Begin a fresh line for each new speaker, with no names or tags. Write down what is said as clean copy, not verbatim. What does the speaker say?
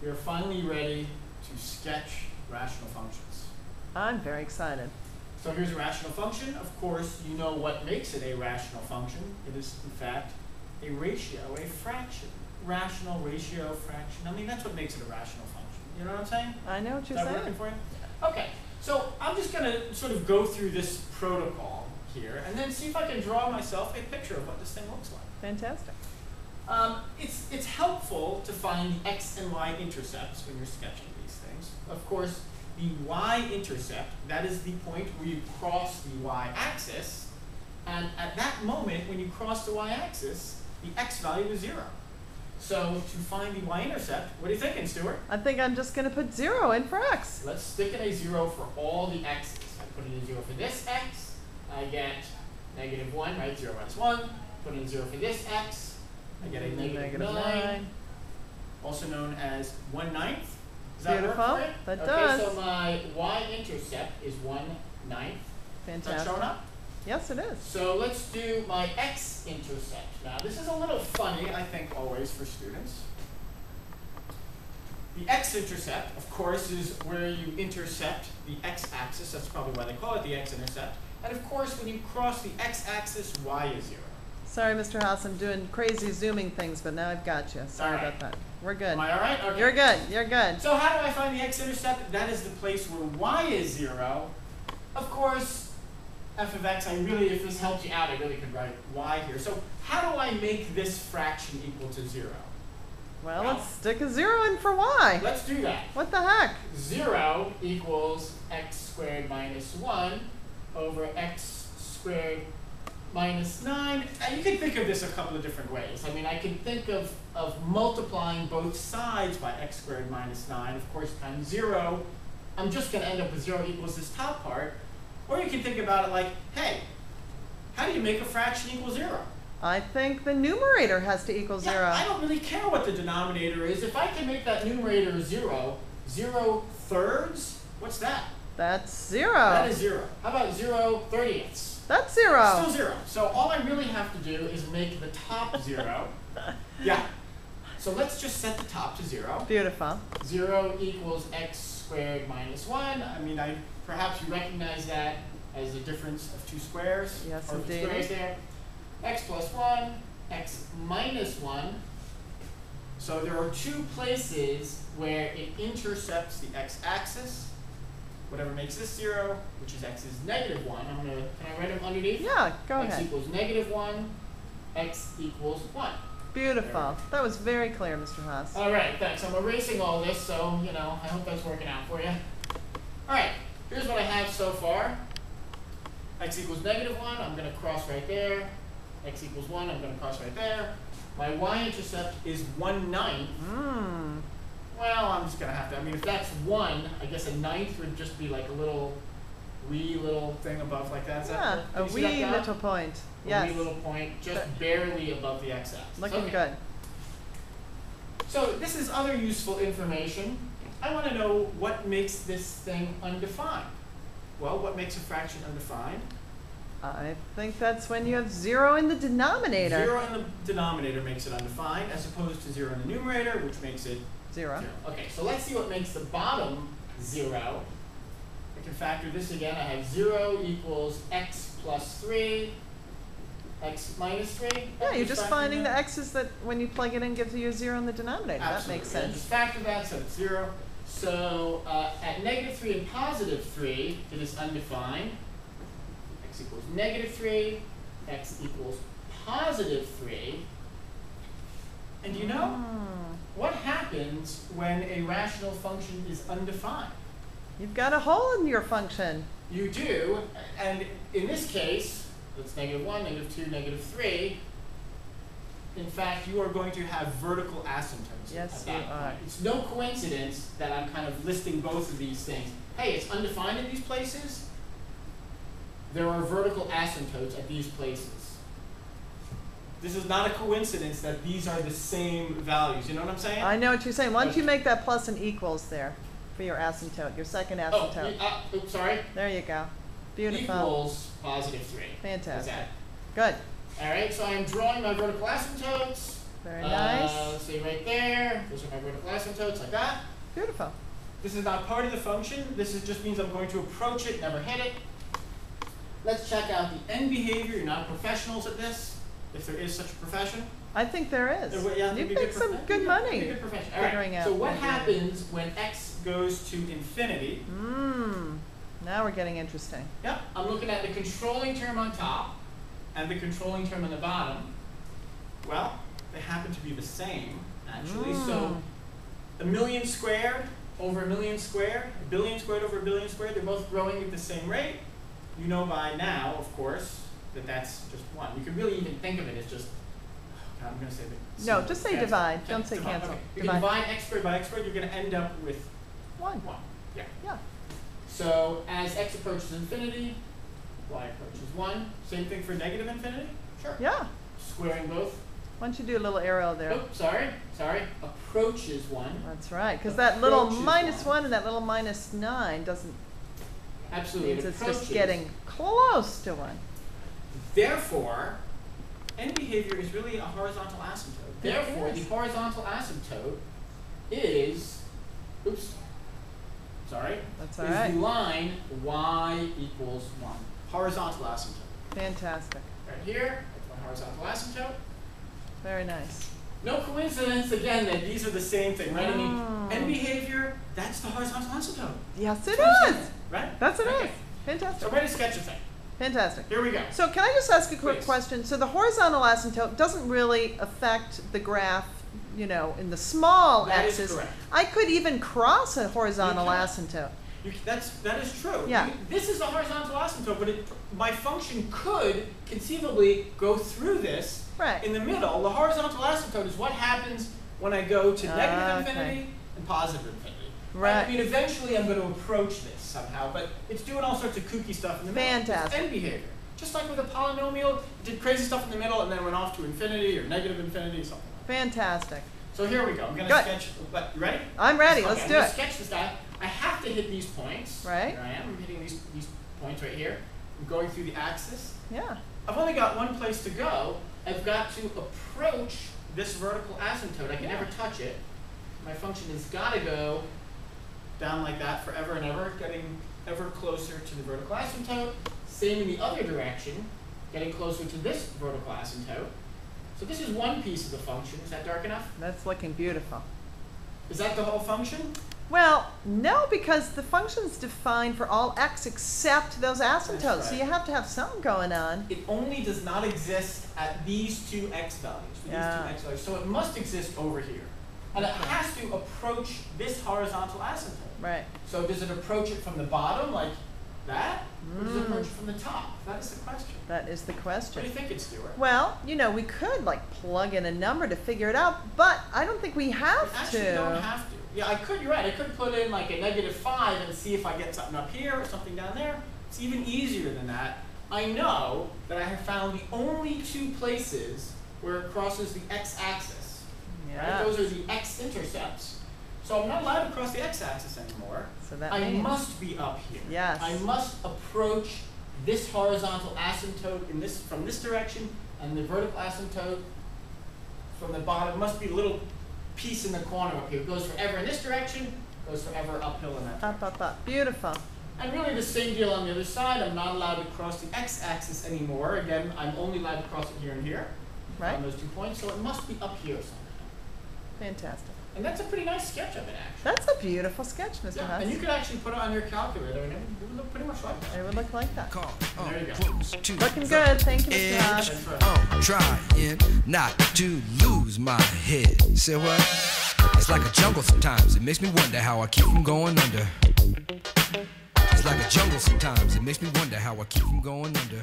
we are finally ready to sketch rational functions.
I'm very excited.
So here's a rational function. Of course, you know what makes it a rational function. It is, in fact, a ratio, a fraction. Rational, ratio, fraction. I mean, that's what makes it a rational function. You know what I'm saying?
I know what you're
Is that
saying.
working for you? Okay. So I'm just going to sort of go through this protocol here and then see if I can draw myself a picture of what this thing looks like.
Fantastic.
It's helpful to find the X and Y intercepts when you're sketching these things. Of course, the Y-intercept, that is the point where you cross the Y-axis. And at that moment, when you cross the Y-axis, the X value is 0. So to find the Y-intercept, what are you thinking, Stuart?
I think I'm just going to put 0 in for X.
Let's stick in a 0 for all the X's. I put in a 0 for this X. I get -1, right? 0 minus 1. Put in 0 for this X. I get a negative 9. Also known as 1/9. Does that
Beautiful.
work for you?
That
okay,
does.
So my Y-intercept is 1/9.
Fantastic.
Is that showing up?
Yes, it is.
So let's do my X-intercept. Now, this is a little funny, I think, always for students. The X-intercept, of course, is where you intercept the X-axis. That's probably why they call it the X-intercept. And of course, when you cross the X-axis, Y is 0.
Sorry, Mr. Haas, I'm doing crazy zooming things, but now I've got you. Sorry about that. We're good.
Am I all right? Okay.
You're good. You're good.
So how do I find the X-intercept? That is the place where Y is 0. Of course, f of x, if this helps you out, I really could write y here. So how do I make this fraction equal to 0?
Well, let's stick a 0 in for y.
Let's do that.
What the heck?
0 equals x squared minus 1 over x squared minus 9. And you can think of this a couple of different ways. I mean, I can think of multiplying both sides by x squared minus 9. Of course, times 0, I'm just going to end up with 0 equals this top part. Or you can think about it like, hey, how do you make a fraction equal 0?
I think the numerator has to equal 0.
I don't really care what the denominator is. If I can make that numerator 0, 0 thirds, what's that?
That's 0.
That is 0. How about 0 30ths?
That's 0.
Still 0. So all I really have to do is make the top 0. Yeah. So let's just set the top to 0.
Beautiful.
0 equals x squared minus 1. I mean, perhaps you recognize that as a difference of 2 squares.
Yes,
or
indeed.
squares there. X plus 1, x minus 1. So there are 2 places where it intercepts the x-axis. Whatever makes this 0, which is x is -1. Can I write them underneath?
Yeah, go
X
ahead.
equals -1, x equals 1.
Beautiful. That was very clear, Mr. Haas.
All right, thanks. I'm erasing all this, so, I hope that's working out for you. All right, here's what I have so far. X equals -1, I'm going to cross right there. X equals 1, I'm going to cross right there. My y-intercept is 1/9. Well, I'm just going to have to, if that's 1, I guess a 9th would just be like a wee little thing above like that. Is
Yeah,
that,
a wee little point. Yes.
A wee little point, just barely above the x-axis.
Looking good.
So this is other useful information. I want to know what makes this thing undefined. Well, what makes a fraction undefined?
I think that's when you have 0 in the denominator.
0 in the denominator makes it undefined, as opposed to 0 in the numerator, which makes it
0.
Okay, so let's see what makes the bottom 0. I can factor this again. I have 0 equals x plus 3, x minus 3.
Yeah, you're just finding the x's that when you plug it in gives you a 0 in the denominator.
Absolutely.
That makes sense.
Just factor that, so it's 0. So at -3 and +3, it is undefined. X equals -3, x equals +3. And you know, what happens when a rational function is undefined?
You've got a hole in your function.
You do, and in this case, that's -1, -2, -3. In fact, you are going to have vertical asymptotes
Yes,
at that
you
point.
are.
It's no coincidence that I'm kind of listing both of these things. Hey, it's undefined in these places. There are vertical asymptotes at these places. This is not a coincidence that these are the same values. You know what I'm saying?
I know what you're saying. Why don't you make that plus and equals there for your asymptote, your second asymptote.
Oops, sorry.
There you go. Beautiful.
Equals +3.
Fantastic.
How's that?
Good.
All right, so I'm drawing my vertical asymptotes.
Very nice.
Let's see right there. Those are my vertical asymptotes, like that.
Beautiful.
This is not part of the function. Just means I'm going to approach it, never hit it. Let's check out the end behavior. You're not professionals at this, if there is such a profession.
I think there is.
Yeah,
You picked some good money
Good profession. All
figuring
right.
out.
So what happens when x goes to infinity?
Now we're getting interesting.
Yep. I'm looking at the controlling term on top and the controlling term on the bottom. Well, they happen to be the same, actually. So a million squared over a million squared, a billion squared over a billion squared, they're both growing at the same rate. You know by now, of course, that that's just 1. You can really even think of it as just, I'm going to say the
No, just say
cancel.
divide. Don't say
divide.
cancel.
Okay. You can divide x squared by x squared, you're going to end up with
1.
1. Yeah.
Yeah.
So as x approaches infinity, y approaches 1. Same thing for negative infinity? Sure.
Yeah.
Squaring both.
Why don't you do a little arrow there?
Oh, sorry. Approaches 1.
That's right, because that little
Approaches
minus
1
and that little minus 9 doesn't
Absolutely.
means it's
approaches.
just getting close to 1.
Therefore, end behavior is really a horizontal asymptote. Therefore, the horizontal asymptote is,
That's all
is
right.
the line y equals 1. Horizontal asymptote.
Fantastic.
Right here, that's my horizontal asymptote.
Very nice.
No coincidence, again, that these are the same thing, right? I mean, end behavior, that's the horizontal asymptote.
Yes, it
That's
is.
Right?
That's it
Okay.
is. Fantastic.
So ready to sketch a thing.
Fantastic.
Here we go.
So can I just ask a quick
Please.
question? So the horizontal asymptote doesn't really affect the graph, in the small
That is
axis.
correct.
I could even cross a horizontal
You can.
asymptote.
That is true.
Yeah.
This is a horizontal asymptote, but my function could conceivably go through this
Right.
in the middle. The horizontal asymptote is what happens when I go to negative
Okay.
infinity and positive infinity.
Right.
I mean, eventually I'm going to approach this somehow, but it's doing all sorts of kooky stuff in the middle.
Fantastic.
It's end behavior. Just like with a polynomial, it did crazy stuff in the middle and then went off to infinity or negative infinity, something like that.
Fantastic.
So here we go. I'm going to
Good.
sketch. But you ready?
I'm ready.
Okay,
Let's
I'm
do
gonna
it.
sketch this guy. I have to hit these points.
Right.
Here I am. I'm hitting these points right here. I'm going through the axis.
Yeah.
I've only got one place to go. I've got to approach this vertical asymptote. I can never touch it. My function has got to go down like that forever and ever, getting ever closer to the vertical asymptote. Same in the other direction, getting closer to this vertical asymptote. So this is one piece of the function. Is that dark enough?
That's looking beautiful.
Is that the whole function?
Well, no, because the function's defined for all x except those asymptotes.
That's
So
right.
you have to have something going on.
It only does not exist at these two x values, for
Yeah.
these two x values. So it must exist over here. And it has to approach this horizontal asymptote.
Right.
So does it approach it from the bottom like that? Or does it approach it from the top? That is the question.
That is the
What
question.
do you think it's, Stuart?
Well, we could plug in a number to figure it out, but I don't think we have
You actually
to.
don't have to. Yeah, I could, you're right. I could put in like a -5 and see if I get something up here or something down there. It's even easier than that. I know that I have found the only two places where it crosses the x-axis.
Yeah.
Right? Those are the X-Intercepts. So I'm not allowed to cross the x-axis anymore.
So that
I
means
must be up here.
Yes.
I must approach this horizontal asymptote from this direction, and the vertical asymptote from the bottom must be a little piece in the corner up here. It goes forever in this direction, goes forever uphill in that direction.
up. Beautiful.
And really the same deal on the other side. I'm not allowed to cross the x-axis anymore. Again, I'm only allowed to cross it here and here
Right.
on those 2 points. So it must be up here somehow.
Fantastic.
And that's a pretty nice sketch of it, actually.
That's a beautiful sketch, Mr.
Yeah,
Huss.
and you could actually put it on your calculator, and it would look pretty much like that.
It would look like that.
There you go.
Looking good. Thank you, Mr. Huss.
That's right.
I'm trying not to lose my head. Say what? It's like a jungle sometimes. It makes me wonder how I keep from going under. It's like a jungle sometimes. It makes me wonder how I keep from going under.